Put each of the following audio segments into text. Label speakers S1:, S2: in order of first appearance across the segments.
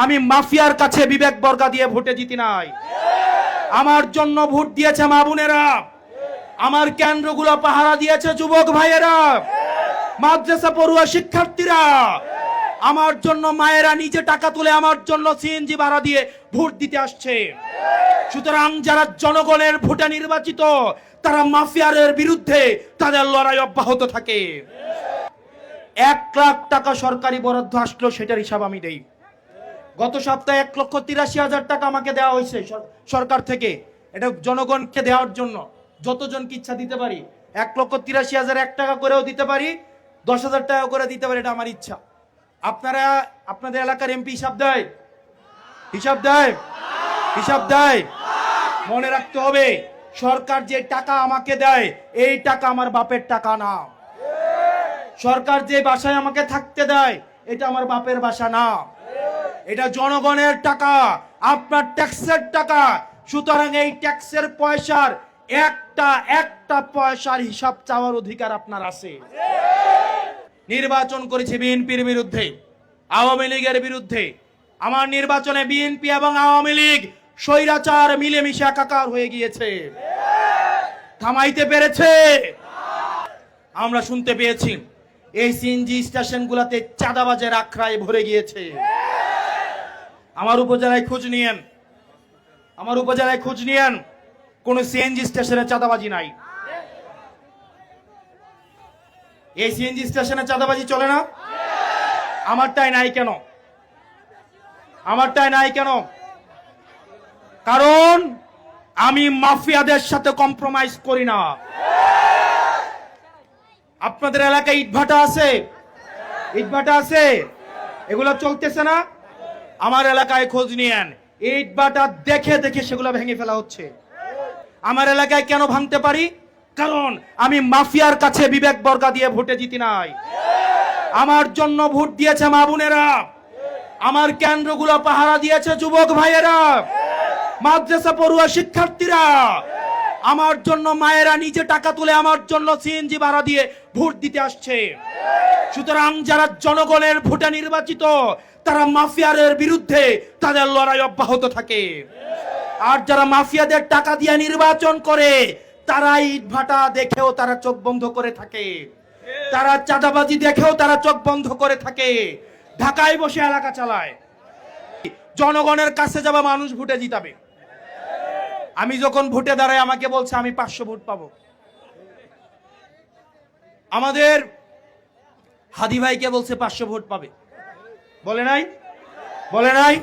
S1: আমি মাফিয়ার কাছে বিবেক বর্গা দিয়ে ভোটে জিতি নাই। আমার জন্য ভোট দিয়েছে মা বোনেরা, আমার কেন্দ্রগুলো পাহারা দিয়েছে যুবক ভাইয়েরা, মাদ্রাসা পড়ুয়া শিক্ষার্থীরা, আমার জন্য মায়েরা নিজে টাকা তুলে আমার জন্য সিএনজি ভাড়া দিয়ে ভোট দিতে আসছে। সুতরাং যারা জনগণের ভোটে নির্বাচিত তারা মাফিয়ারের বিরুদ্ধে তাদের লড়াই অব্যাহত থাকে। 1 লাখ টাকা সরকারি বরাদ্দ আসলো, সেটার হিসাব আমি দেই। গত সপ্তাহে 1,83,000 টাকা আমাকে দেওয়া হয়েছে সরকার থেকে। এটা জনগণকে দেওয়ার জন্য যতজনকে ইচ্ছা দিতে পারি। 1,83,001 টাকা করেও দিতে পারি, 10,000 টাকা করে দিতে পারি, এটা আমার ইচ্ছা। আপনারা আপনাদের এলাকার এমপি হিসাব দেয়? হিসাব দেয়? হিসাব দেয়? মনে রাখতে হবে, সরকার যে টাকা আমাকে দেয় এই টাকা আমার বাপের টাকা না। সরকার যে বাসায় আমাকে থাকতে দেয় এটা আমার বাপের বাসা না, এটা জনগণের টাকা, আপনার ট্যাক্সের টাকা। সুতরাং এই ট্যাক্সের পয়সার একটা পয়সার হিসাব চাওয়ার অধিকার আপনার আছে। নির্বাচন করেছে বিএনপির বিরুদ্ধে, আওয়ামী লীগের বিরুদ্ধে। আমার নির্বাচনে বিএনপি এবং আওয়ামী লীগ স্বৈরাচার মিলেমিশে একাকার হয়ে গিয়েছে। থামাইতে পেরেছে? আমরা শুনতে পেয়েছি এই সিএনজি স্টেশনগুলোতে চাঁদাবাজের আখড়ায় ভরে গিয়েছে। আমার উপজেলায় খোঁজ নিয়েন, আমার উপজেলায় খোঁজ নিয়েন, কোন সিএনজি স্টেশনে চাঁদাবাজি নাই। এই সিএনজি স্টেশনে চাঁদাবাজি চলে না? আমারটাই নাই কেন? আমারটাই নাই কেন? কারণ আমি মাফিয়াদের সাথে কম্প্রোমাইজ করি না। আপনাদের এলাকায় ইটভাটা আছে? ইটভাটা আছে? এগুলো চলতেছে না? আমার এলাকায় খোঁজ নিয়েন, ইটভাটা দেখে দেখে সেগুলো ভেঙে ফেলা হচ্ছে। আমার এলাকায় কেন ভাঙতে পারি? কারণ আমি মাফিয়ার কাছে বিবেক বর্গা দিয়ে ভোটে জিতি নাই। আমার জন্য ভোট দিয়েছে মা বোনেরা, আমার কেন্দ্রগুলো পাহারা দিয়েছে যুবক ভাইয়েরা, মাদ্রাসা পড়ুয়া শিক্ষার্থীরা, আমার জন্য মায়েরা নিজে টাকা তুলে আমার জন্য সিএনজি ভাড়া দিয়ে ভোট দিতে আসছে। সুতরাং যারা জনগণের ভোটে নির্বাচিত তারা মাফিয়ারের বিরুদ্ধে তাদের লড়াই অব্যাহত থাকে। আর যারা মাফিয়াদের টাকা দিয়ে নির্বাচন করে তারা ইটভাটা দেখেও তারা চোখ বন্ধ করে থাকে, তারা চাঁদাবাজি দেখেও তারা চোখ বন্ধ করে থাকে, ঢাকায় বসে এলাকা চালায়। জনগণের কাছে যাবে মানুষ ভোটে জিতাবে। আমি যখন ভোটে দাঁড়াই আমাকে বলছে আমি 500 ভোট পাবো। আমাদের হাদি ভাইকে বলছে 500 ভোট পাবে, বলে নাই? বলে নাই?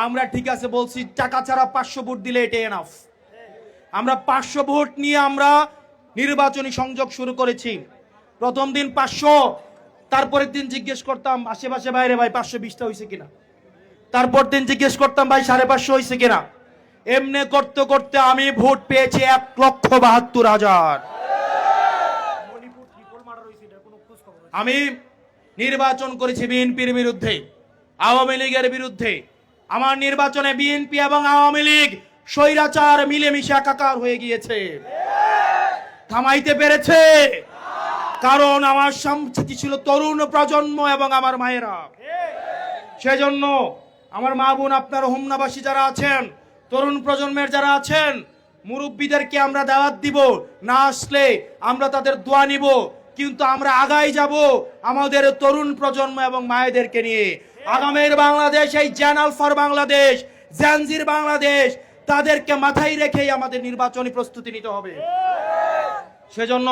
S1: আমরা ঠিক আছে বলছি টাকা ছাড়া 500 ভোট দিলে এটা এনাফ। আমরা 500 ভোট নিয়ে আমরা নির্বাচনী সংযোগ শুরু করেছি। প্রথম দিন 500, তারপরের দিন জিজ্ঞেস করতাম আশেপাশে বাইরে ভাই 520টা হয়েছে কিনা, তারপর দিন জিজ্ঞেস করতাম ভাই 550 হয়েছে কিনা। এমনি করতে করতে আমি ভোট পেয়েছি 1,72,000। আমি নির্বাচন করেছি বিএনপির বিরুদ্ধে, আওয়ামী লীগের বিরুদ্ধে। আমার নির্বাচনে বিএনপি এবং আওয়ামী লীগ স্বৈরাচার মিলেমিশে একাকার হয়ে গিয়েছে। থামাইতে পেরেছে? কারণ আমার সামনে ছিল তরুণ প্রজন্ম এবং আমার মায়েরা। সেজন্য আমার মা বোন, আপনার হোমনাবাসী যারা আছেন, তরুণ প্রজন্মের যারা আছেন, মুরব্বীদেরকে আমরা দাওয়াত দিব। না আসলে আমরা তাদের দোয়া নিব, কিন্তু আমরা আগাই যাব আমাদের তরুণ প্রজন্ম এবং মায়েদেরকে নিয়ে। আগামীর বাংলাদেশ, এই জ্যানাল ফর বাংলাদেশ, জ্যানজির বাংলাদেশ, তাদেরকে মাথায় রেখেই আমাদের নির্বাচনী প্রস্তুতি নিতে হবে। সেজন্য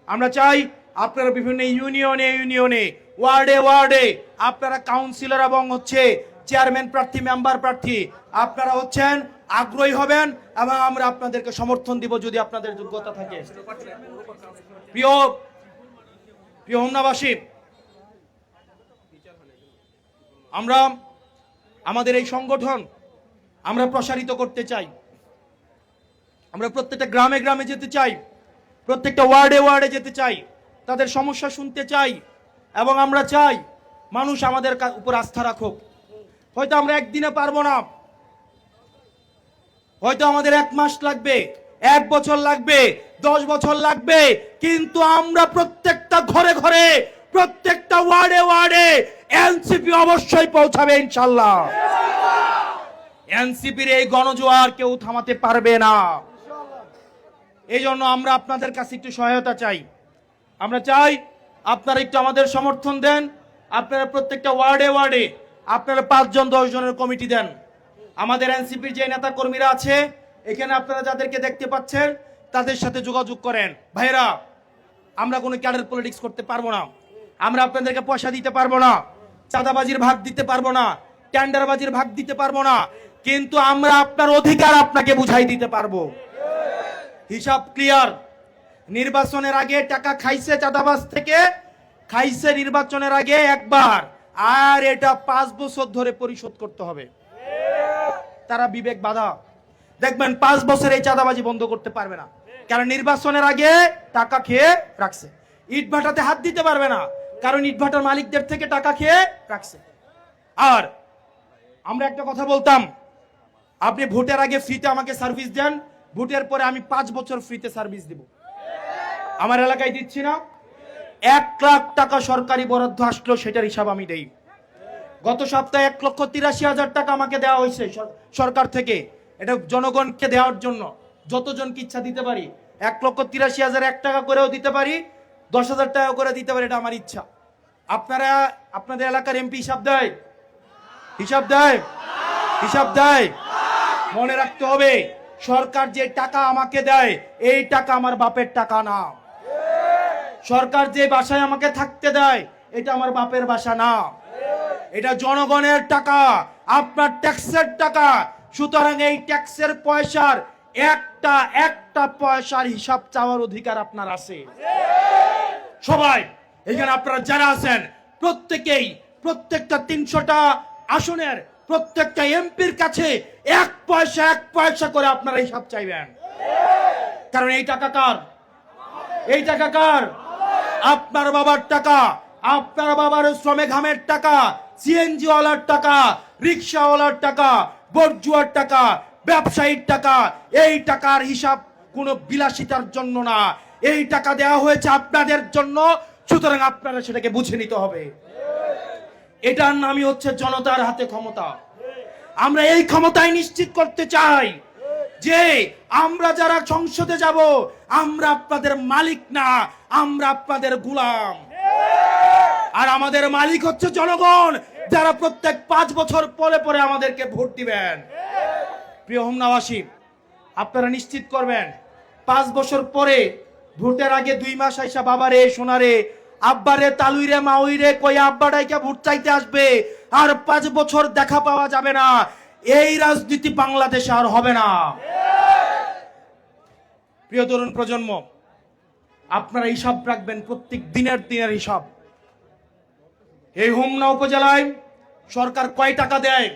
S1: আমরা চাই আপনারা বিভিন্ন ইউনিয়নে ওয়ার্ডে ওয়ার্ডে আপনারা কাউন্সিলর এবং চেয়ারম্যান প্রার্থী, মেম্বার প্রার্থী আপনারা আগ্রহী হবেন এবং আমরা আপনাদেরকে সমর্থন দিব যদি আপনাদের যোগ্যতা থাকে। প্রিয় হোমনাবাসী, আমরা আমাদের এই সংগঠন আমরা প্রসারিত করতে চাই। আমরা প্রত্যেকটা গ্রামে গ্রামে যেতে চাই, প্রত্যেকটা ওয়ার্ডে ওয়ার্ডে যেতে চাই, তাদের সমস্যা শুনতে চাই এবং আমরা চাই মানুষ আমাদের উপর আস্থা রাখুক। হয়তো আমরা একদিনে পারবো না, হয়তো আমাদের 1 মাস লাগবে, 1 বছর লাগবে, 10 বছর লাগবে, কিন্তু আমরা প্রত্যেকটা ঘরে ঘরে, প্রত্যেকটা ওয়ার্ডে ওয়ার্ডে এনসিপি অবশ্যই পৌঁছাবে ইনশাল্লাহ। এনসিপির এই গণজোয়ার কেউ থামাতে পারবে না। এই জন্য আমরা আপনাদের কাছে একটু সহায়তা চাই। আমরা চাই আপনারা একটু আমাদের সমর্থন দেন। আপনারা প্রত্যেকটা ওয়ার্ডে ওয়ার্ডে আপনারা 5 জন 10 জনের কমিটি দেন। আমাদের এনসিপির যে নেতা কর্মীরা আছে এখানে আপনারা যাদেরকে দেখতে পাচ্ছেন তাদের সাথে যোগাযোগ করেন। ভাইরা, আমরা কোনো ক্যাডার পলিটিক্স করতে পারবো না। আমরা আপনাদেরকে পয়সা দিতে পারবো না, চাঁদাবাজির ভাগ দিতে পারবো না, টেন্ডারবাজির ভাগ দিতে পারবো না, কিন্তু আমরা আপনার অধিকার আপনাকে বুঝাই দিতে পারবো। হিসাব ক্লিয়ার। নির্বাচনের আগে টাকা খাইছে চাঁদাবাজ থেকে, খাইছে নির্বাচনের আগে একবার, আর এটা 5 বছর ধরে পরিশোধ করতে হবে। তারা বিবেক বাধা, দেখবেন 5 বছর এই চাঁদাবাজি বন্ধ করতে পারবে না, কারণ নির্বাচনের আগে টাকা খেয়ে রাখছে। ইটভাটাতে হাত দিতে পারবে না, কারণ ইটভাটার মালিকদের থেকে টাকা খেয়ে রাখছে। আর আমরা একটা কথা বলতাম, আপনি ভোটের আগে ফ্রিতে আমাকে সার্ভিস দেন, ভোটের পরে আমি 5 বছর ফ্রিতে সার্ভিস দিব। আমার এলাকায় দিচ্ছি না, 1 লাখ টাকা সরকারি বরাদ্দ আসলো, সেটার হিসাব আমি দেই। গত সপ্তাহে 1,83,000 টাকা আমাকে দেওয়া হয়েছে সরকার থেকে। এটা জনগণকে দেওয়ার জন্য যতজনকে ইচ্ছা দিতে পারি। 1,83,000 1 টাকা করেও দিতে পারি, 10,000 টাকা করে দিতে পারি, এটা আমার ইচ্ছা। আপনারা আপনাদের এলাকার এমপি হিসাব দেয়? হিসাব দেয়? হিসাব দেয়? মনে রাখতে হবে, সরকার যে টাকা আমাকে দেয় এই টাকা আমার বাপের টাকা না। সরকার যে বাসায় আমাকে থাকতে দেয় এটা আমার বাপের বাসা না, এটা জনগণের টাকা, আপনার ট্যাক্সের টাকা। সুতরাং এই ট্যাক্সের পয়সার একটা পয়সার হিসাব চাওয়ার অধিকার আপনার আছে। সবাই এখানে আপনারা যারা আছেন প্রত্যেকেই প্রত্যেকটা 300টা আসনের প্রত্যেকটা এমপির কাছে 1 পয়সা করে আপনারা হিসাব চাইবেন। কারণ এই টাকা কার? এই টাকা কার? আপনার বাবার টাকা, আপনার বাবার শ্রমে ঘামের টাকা, সিএনজি ওয়ালার টাকা, রিক্সাওয়ালার টাকা, বর্জুয়ার টাকা, ব্যবসায়ীর টাকা। এই টাকার হিসাব কোনো বিলাসিতার জন্য না, এই টাকা দেওয়া হয়েছে আপনাদের জন্য। সুতরাং আপনারা সেটাকে বুঝে নিতে হবে। এটার নামই হচ্ছে জনতার হাতে ক্ষমতা। আমরা এই ক্ষমতায় নিশ্চিত করতে চাই যে আমরা যারা সংসদে যাব আমরা আপনাদের মালিক না, আমরা আপনাদের গোলাম। আর আমাদের মালিক হচ্ছে জনগণ, যারা প্রত্যেক 5 বছর পরে পরে আমাদেরকে ভোট দিবেন। প্রিয় হোমনাবাসী, আপনারা নিশ্চিত করবেন 5 বছর পরে ভোটের আগে 2 মাস আইসা বাবারে সোনারে আব্বারে তালুইরে মাউইরে কই আব্বা ডাইকা ভোট চাইতে আসবে, আর 5 বছর দেখা পাওয়া যাবে না। এই রাজনীতি বাংলাদেশে আর হবে না। প্রিয় তরুণ প্রজন্ম, আপনারা হিসাব রাখবেন, প্রত্যেক দিনের হিসাব। এই হোমনা উপজেলায় সরকার কয় টাকা দেয়,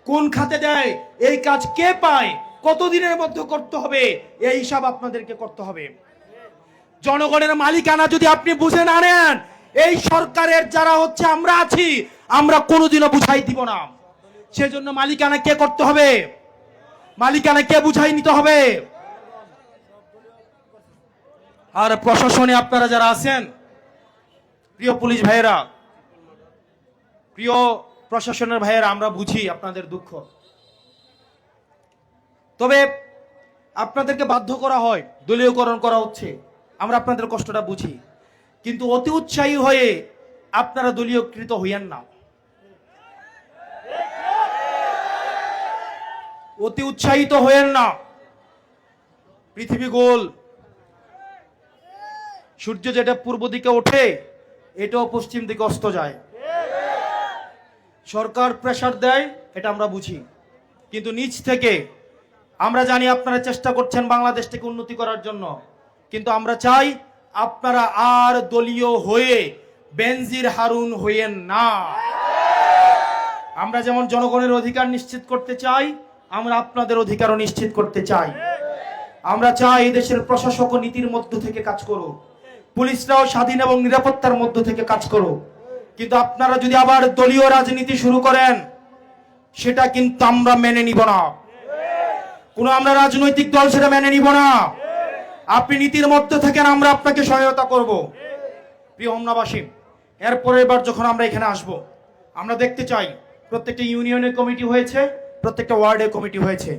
S1: কোন খাতে দেয়, এই কাজ কে পায়, কতদিনের মধ্যে করতে হবে, এই হিসাব আপনাদেরকে করতে হবে। জনগণের মালিকানা যদি আপনি বুঝে না নেন, এই সরকারের যারা হচ্ছে আমরা আছি, আমরা কোনোদিনও বুঝাই দিব না। সেজন্য মালিকানা কে করতে হবে, মালিকানা কে বুঝাই নিতে হবে। আর প্রশাসনে আপনারা যারা আছেন, প্রিয় পুলিশ ভাইয়েরা, প্রিয় প্রশাসনের ভাইয়েরা, আমরা বুঝি আপনাদের দুঃখ। তবে আপনাদেরকে বাধ্য করা হয়, দলীয়করণ করা হচ্ছে, আমরা আপনাদের কষ্টটা বুঝি, কিন্তু অতি উৎসাহী হয়ে আপনারা দলীয়কৃত হইয়েন না। অতি উৎসাহিত হইয়েন না। পৃথিবী গোল, সূর্য যেটা পূর্ব দিকে ওঠে এটাও পশ্চিম দিকে অস্ত যায়। সরকার প্রেসার দেয়, এটা আমরা বুঝি, কিন্তু নিচ থেকে আমরা জানি আপনারা চেষ্টা করছেন বাংলাদেশটাকে উন্নতি করার জন্য, কিন্তু আমরা চাই আপনারা আর দলীয় হয়ে বেনজির হারুন হইয়েন না। আমরা যেমন জনগণের অধিকার নিশ্চিত করতে চাই, আমরা আপনাদের অধিকারও নিশ্চিত করতে চাই। আমরা চাই এই দেশের প্রশাসক ও নীতির মধ্য থেকে কাজ করুক, পুলিশরাও স্বাধীন এবং নিরাপত্তার মধ্য থেকে কাজ করুক। কিন্তু আপনারা যদি আবার দলীয় রাজনীতি শুরু করেন, সেটা কিন্তু আমরা মেনে নিব না। কোনো আমরা রাজনৈতিক দল সেটা মেনে নিব না। আপনি নীতির মধ্যে থাকেন, আমরা আপনাকে সহায়তা করব। প্রিয় হোমনাবাসী, এরপরের বার যখন আমরা এখানে আসব, আমরা দেখতে চাই প্রত্যেকটা ইউনিয়নের কমিটি হয়েছে, প্রত্যেকটা ওয়ার্ডে কমিটি হয়েছে।